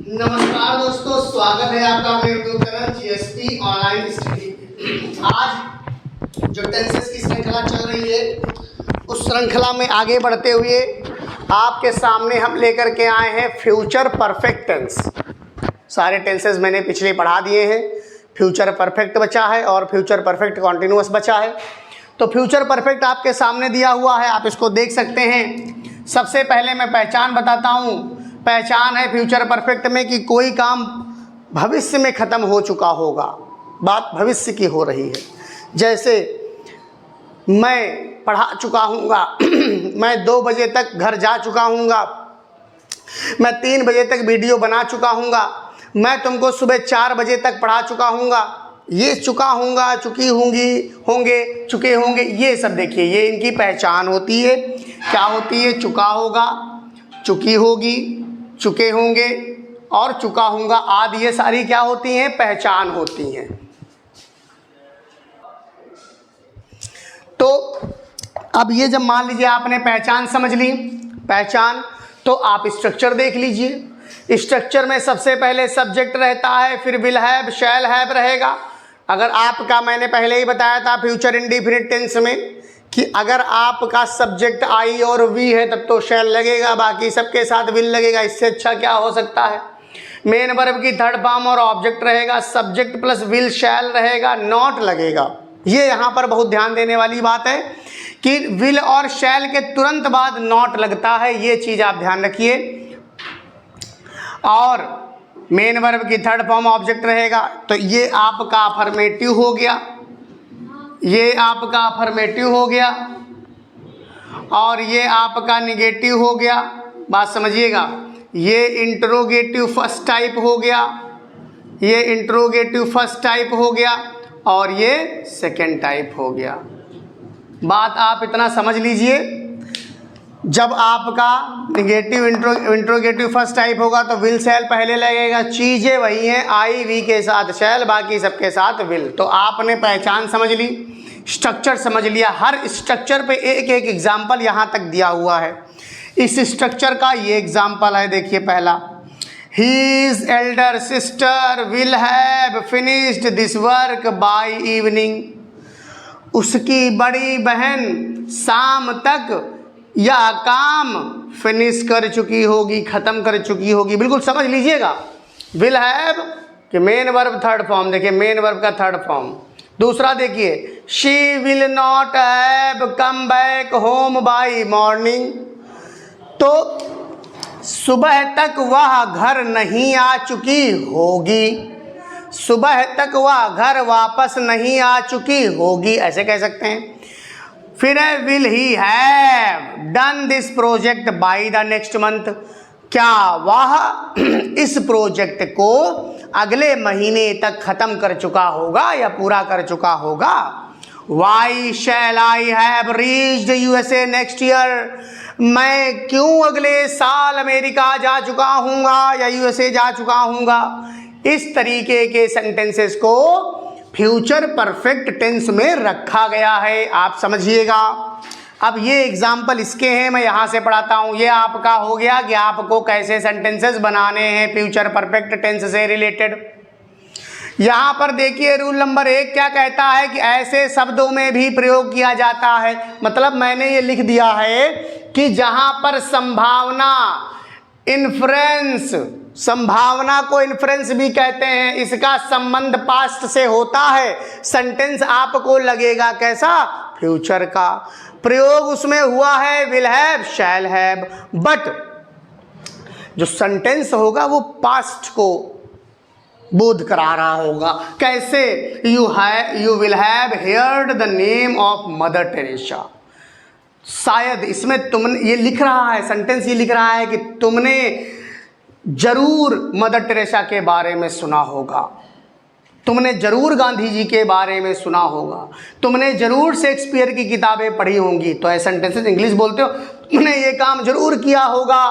नमस्कार दोस्तों, स्वागत है आपका मेरे YouTube channel GST online study. आज जो टेंसेस की श्रृंखला चल रही है उस श्रृंखला में आगे बढ़ते हुए आपके सामने हम लेकर के आए हैं फ्यूचर परफेक्ट टेंस। सारे टेंसेस मैंने पिछले पढ़ा दिए हैं। फ्यूचर परफेक्ट बचा है और फ्यूचर परफेक्ट कॉन्टिन्यूअस बचा है। तो फ्यूचर परफेक्ट आपके सामने दिया हुआ है, आप इसको देख सकते हैं। सबसे पहले मैं पहचान बताता हूँ। पहचान है फ्यूचर परफेक्ट में कि कोई काम भविष्य में ख़त्म हो चुका होगा, बात भविष्य की हो रही है। जैसे मैं पढ़ा चुका हूँगा, मैं 2 बजे तक घर जा चुका हूँगा, मैं 3 बजे तक वीडियो बना चुका हूँगा, मैं तुमको सुबह 4 बजे तक पढ़ा चुका हूँगा। ये चुका हूँगा, चुकी होंगी, होंगे, चुके होंगे, ये सब देखिए ये इनकी पहचान होती है। क्या होती है? चुका होगा, चुकी होगी, चुके होंगे और चुका होगा आदि, ये सारी क्या होती हैं? पहचान होती हैं। तो अब ये जब मान लीजिए आपने पहचान समझ ली, पहचान, तो आप स्ट्रक्चर देख लीजिए। स्ट्रक्चर में सबसे पहले सब्जेक्ट रहता है, फिर विल हैव, शैल हैव रहेगा। अगर आपका, मैंने पहले ही बताया था फ्यूचर इंडेफिनिट टेंस में कि अगर आपका सब्जेक्ट आई और वी है तब तो शैल लगेगा, बाकी सबके साथ विल लगेगा। इससे अच्छा क्या हो सकता है? मेन वर्ब की थर्ड फॉर्म और ऑब्जेक्ट रहेगा, सब्जेक्ट प्लस विल शैल रहेगा, नॉट लगेगा। ये यहाँ पर बहुत ध्यान देने वाली बात है कि विल और शैल के तुरंत बाद नॉट लगता है, ये चीज़ आप ध्यान रखिए। और मेन वर्ब की थर्ड फॉर्म ऑब्जेक्ट रहेगा। तो ये आपका अफर्मेटिव हो गया, ये आपका अफर्मेटिव हो गया और ये आपका निगेटिव हो गया। बात समझिएगा। ये इंट्रोगेटिव फर्स्ट टाइप हो गया, ये इंट्रोगेटिव फर्स्ट टाइप हो गया और ये सेकेंड टाइप हो गया। बात आप इतना समझ लीजिए। जब आपका निगेटिव इंट्रोगेटिव फर्स्ट टाइप होगा तो विल शैल पहले लगेगा। चीज़ें वही हैं, आई वी के साथ शैल, बाकी सबके साथ विल। तो आपने पहचान समझ ली, स्ट्रक्चर समझ लिया। हर स्ट्रक्चर पे एक एक एग्जाम्पल यहाँ तक दिया हुआ है। इस स्ट्रक्चर का ये एग्जाम्पल है, देखिए पहला, his elder sister will have finished this work by evening. उसकी बड़ी बहन शाम तक यह काम फिनिश कर चुकी होगी, ख़त्म कर चुकी होगी। बिल्कुल समझ लीजिएगा। विल हैव कि मेन वर्ब थर्ड फॉर्म, देखिए मेन वर्ब का थर्ड फॉर्म। दूसरा देखिए, she will not have come back home by morning. तो सुबह तक वह घर नहीं आ चुकी होगी, सुबह तक वह घर वापस नहीं आ चुकी होगी, ऐसे कह सकते हैं। फिर है will he have done this project by the next month. क्या वह इस प्रोजेक्ट को अगले महीने तक खत्म कर चुका होगा या पूरा कर चुका होगा। Why shall I have reached USA next year. मैं क्यों अगले साल अमेरिका जा चुका हूँगा या यूएसए जा चुका हूँगा। इस तरीके के सेंटेंसेस को फ्यूचर परफेक्ट टेंस में रखा गया है, आप समझिएगा। अब ये एग्जाम्पल इसके हैं, मैं यहाँ से पढ़ाता हूँ। ये आपका हो गया कि आपको कैसे सेंटेंसेस बनाने हैं फ्यूचर परफेक्ट टेंस से रिलेटेड। यहाँ पर देखिए रूल नंबर 1 क्या कहता है कि ऐसे शब्दों में भी प्रयोग किया जाता है। मतलब मैंने ये लिख दिया है कि जहाँ पर संभावना, इन्फ्रेंस, संभावना को इन्फ्रेंस भी कहते हैं, इसका संबंध पास्ट से होता है, सेंटेंस आपको लगेगा कैसा? फ्यूचर का। प्रयोग उसमें हुआ है will have, shall have, but जो सेंटेंस होगा वो पास्ट को बोध करा रहा होगा। कैसे? You will have heard the name of mother Teresa. शायद इसमें तुमने, ये लिख रहा है सेंटेंस, ये लिख रहा है कि तुमने जरूर मदर टेरेसा के बारे में सुना होगा, तुमने जरूर गांधी जी के बारे में सुना होगा, तुमने जरूर शेक्सपियर की किताबें पढ़ी होंगी। तो ऐसे सेंटेंसेस इंग्लिश बोलते हो, तुमने ये काम जरूर किया होगा।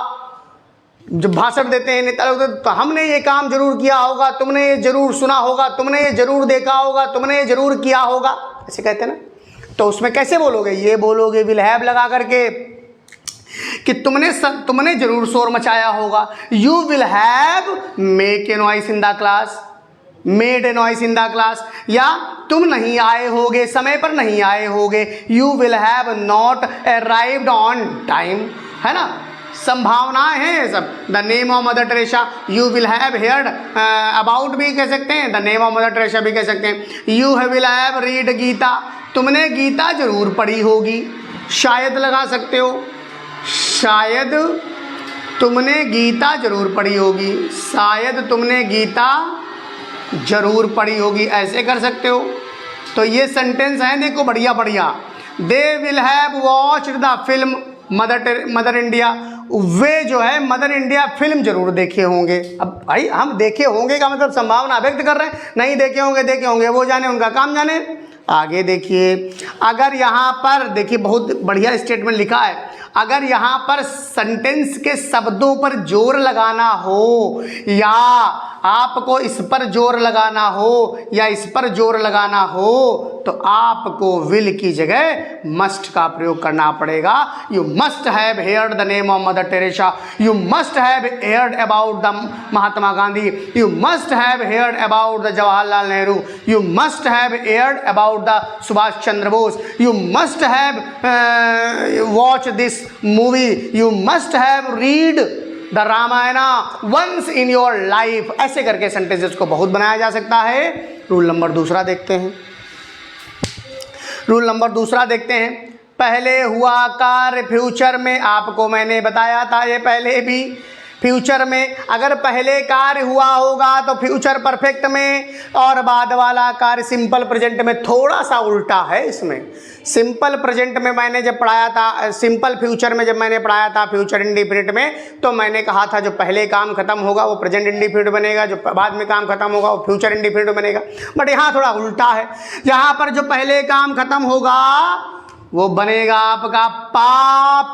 जब भाषण देते हैं नेता लोग तो हमने ये काम जरूर किया होगा, तुमने ये जरूर सुना होगा, तुमने ये जरूर देखा होगा, तुमने ये जरूर किया होगा, ऐसे कहते हैं ना। तो उसमें कैसे बोलोगे? ये बोलोगे विल हैव लगा करके कि तुमने जरूर शोर मचाया होगा। You will have make a noise in the class, made a noise in the class. या तुम नहीं आए होगे, समय पर नहीं आए होगे, you will have not arrived on time, है ना। संभावनाएं हैं ये सब। The name of mother Teresa, you will have heard about भी कह सकते हैं, the name of mother Teresa भी कह सकते हैं। You will have read Gita, तुमने गीता जरूर पढ़ी होगी, शायद लगा सकते हो, शायद तुमने गीता जरूर पढ़ी होगी, शायद तुमने गीता जरूर पढ़ी होगी, ऐसे कर सकते हो। तो ये सेंटेंस है, देखो बढ़िया बढ़िया। They will have watched the film Mother India, वे जो है मदर इंडिया फिल्म जरूर देखे होंगे। अब भाई हम देखे होंगे का मतलब संभावना व्यक्त कर रहे हैं, नहीं देखे होंगे, वो जाने, उनका काम जाने। आगे देखिए, अगर यहाँ पर देखिए बहुत बढ़िया स्टेटमेंट लिखा है, अगर यहाँ पर सेंटेंस के शब्दों पर जोर लगाना हो, या आपको इस पर जोर लगाना हो, या इस पर जोर लगाना हो, तो आपको विल की जगह मस्ट का प्रयोग करना पड़ेगा। You must have heard the name of mother Teresa, you must have heard about the Mahatma Gandhi, you must have heard about the Jawaharlal Nehru, you must have heard about the Subhash Chandra Bose, you must have watch this movie, you must have read the Ramayana once in your life. ऐसे करके sentences को बहुत बनाया जा सकता है। Rule number दूसरा देखते हैं। रूल नंबर दूसरा देखते हैं। पहले हुआ कार्य फ्यूचर में, आपको मैंने बताया था ये पहले भी, फ्यूचर में अगर पहले कार्य हुआ होगा तो फ्यूचर परफेक्ट में, और बाद वाला कार्य सिंपल प्रेजेंट में। थोड़ा सा उल्टा है इसमें। सिंपल प्रेजेंट में मैंने जब पढ़ाया था, सिंपल फ्यूचर में जब मैंने पढ़ाया था फ्यूचर इंडिफिनिट में, तो मैंने कहा था जो पहले काम खत्म होगा वो प्रेजेंट इंडिफिनिट बनेगा, जो बाद में काम खत्म होगा वो फ्यूचर इंडिफिनिट बनेगा। बट यहाँ थोड़ा उल्टा है, यहाँ पर जो पहले काम खत्म होगा वो बनेगा आपका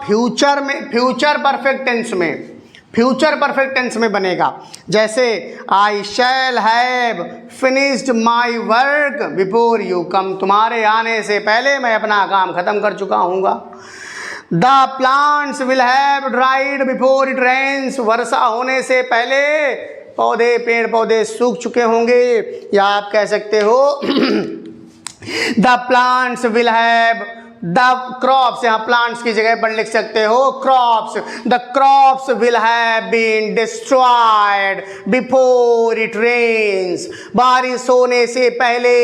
फ्यूचर में, फ्यूचर परफेक्ट टेंस में, फ्यूचर परफेक्ट टेंस में बनेगा। जैसे I shall have finished my work before you come, तुम्हारे आने से पहले मैं अपना काम खत्म कर चुका हूँगा। The plants will have dried before it rains, वर्षा होने से पहले पौधे, पेड़ पौधे सूख चुके होंगे। या आप कह सकते हो the plants will have, the crops, यहाँ प्लांट्स की जगह पर लिख सकते हो crops, the crops will have been destroyed before it rains, बारिश होने से पहले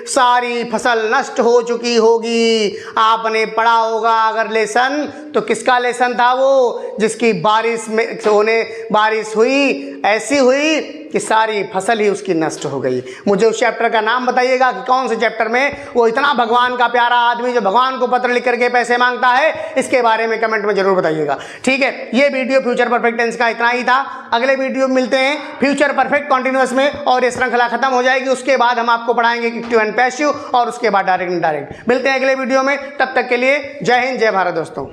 सारी फसल नष्ट हो चुकी होगी। आपने पढ़ा होगा अगर लेसन, तो किसका लेसन था वो, जिसकी बारिश हुई, ऐसी हुई कि सारी फसल ही उसकी नष्ट हो गई। मुझे उस चैप्टर का नाम बताइएगा कि कौन से चैप्टर में वो इतना भगवान का प्यारा आदमी जो भगवान को पत्र लिख करके पैसे मांगता है, इसके बारे में कमेंट में जरूर बताइएगा। ठीक है, ये वीडियो फ्यूचर परफेक्ट टेंस का इतना ही था। अगले वीडियो में मिलते हैं फ्यूचर परफेक्ट कॉन्टिन्यूअस में, और ये श्रृंखला खत्म हो जाएगी। उसके बाद हम आपको पढ़ाएंगे एक्टिव एंड पैसिव, और उसके बाद डायरेक्ट इनडायरेक्ट। मिलते हैं अगले वीडियो में, तब तक के लिए जय हिंद, जय भारत दोस्तों।